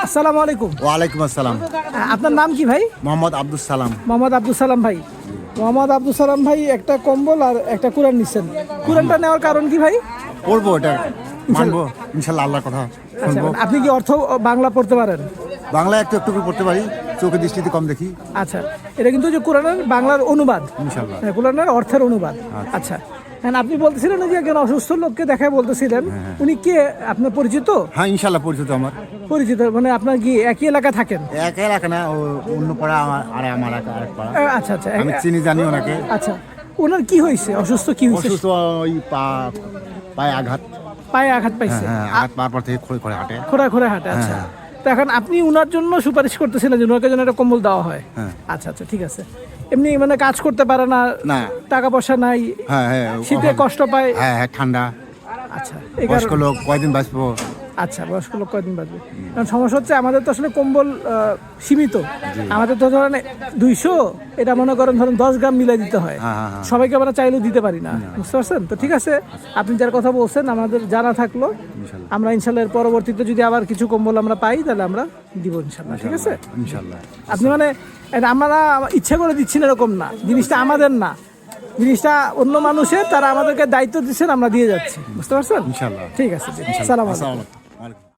আসসালামু আলাইকুম। ওয়ালাইকুম আসসালাম। আপনার নাম কি ভাই? মোহাম্মদ আব্দুল সালাম। মোহাম্মদ আব্দুল সালাম ভাই। মোহাম্মদ আব্দুল সালাম ভাই একটা কম্বল আর একটা কুরআন নিচ্ছেন। কুরআনটা নেওয়ার কারণ কি ভাই? পড়বো, এটা মানবো ইনশাল্লাহ, আল্লাহর কথা আচ্ছা, শুনবো। আপনি কি অর্থ বাংলা পড়তে পারেন? বাংলা একটু একটু করে পড়তে পারি, চোখের দৃষ্টিতে কম দেখি। আচ্ছা, এটা কিন্তু যে কোরআনের বাংলার অনুবাদ, ইনশাল্লাহ। কোরআনের অর্থের অনুবাদ। আচ্ছা, এখন আপনি বলতেছিলেন যে একজন অসুস্থ লোককে দেখায় বলতেছিলেন, উনি কে, আপনার পরিচিত? হ্যাঁ ইনশাল্লাহ পরিচিত আমার। পরিচিত মানে আপনার কি একই এলাকা থাকেন? এক এলাকা না, ও অন্য পাড়া, আমার আরেক পাড়া। আচ্ছা আচ্ছা আমি চিনি জানি ওনাকে। আচ্ছা, ওনার কি হয়েছে? অসুস্থ কি হয়েছে? অসুস্থ, ওই পায়ে আঘাত। পায়ে আঘাত পাইছে? হ্যাঁ, আঘাত পাওয়ার পর থেকে খড়ে খড়ে হাঁটে। খোঁড়া খোঁড়া হাঁটে। আচ্ছা, তো এখন আপনি উনার জন্য সুপারিশ করতেছিলেন যে ওনাকে যেন একটা কম্বল দেওয়া হয়। আচ্ছা আচ্ছা, ঠিক আছে। এমনি মানে কাজ করতে পারে না, না টাকা পয়সা নাই, হ্যাঁ হ্যাঁ, শীতে কষ্ট পায়। হ্যাঁ হ্যাঁ, ঠান্ডা। আচ্ছা, এই বয়স্ক কারণে। লোক কয়দিন বাঁচবো? আচ্ছা, বয়স্ক লোক কয়দিন বাঁচবে? কারণ সমস্যা হচ্ছে আমাদের তো আসলে কম্বল সীমিত। আমাদের তো ধরেন 200, এটা মনে করেন ধরেন 10 গ্রাম মিলাই দিতে হয়। সবাইকে আমরা চাইলেও দিতে পারি না, বুঝতে পারছেন তো? ঠিক আছে, আপনি যার কথা বলছেন আমাদের জানা থাকলো। আমরা ইনশাল্লাহ এর পরবর্তীতে যদি আবার কিছু কম্বল আমরা পাই তাহলে আমরা দিব ইনশাল্লাহ। ঠিক আছে, ইনশাল্লাহ। আপনি মানে এটা আমরা ইচ্ছা করে দিচ্ছি না এরকম না, জিনিসটা আমাদের না, জিনিসটা অন্য মানুষের, তারা আমাদেরকে দায়িত্ব দিচ্ছেন, আমরা দিয়ে যাচ্ছি, বুঝতে পারছেন? ইনশাল্লাহ। ঠিক আছে, সালাম আলাইকুম। আসসালামু আলাইকুম।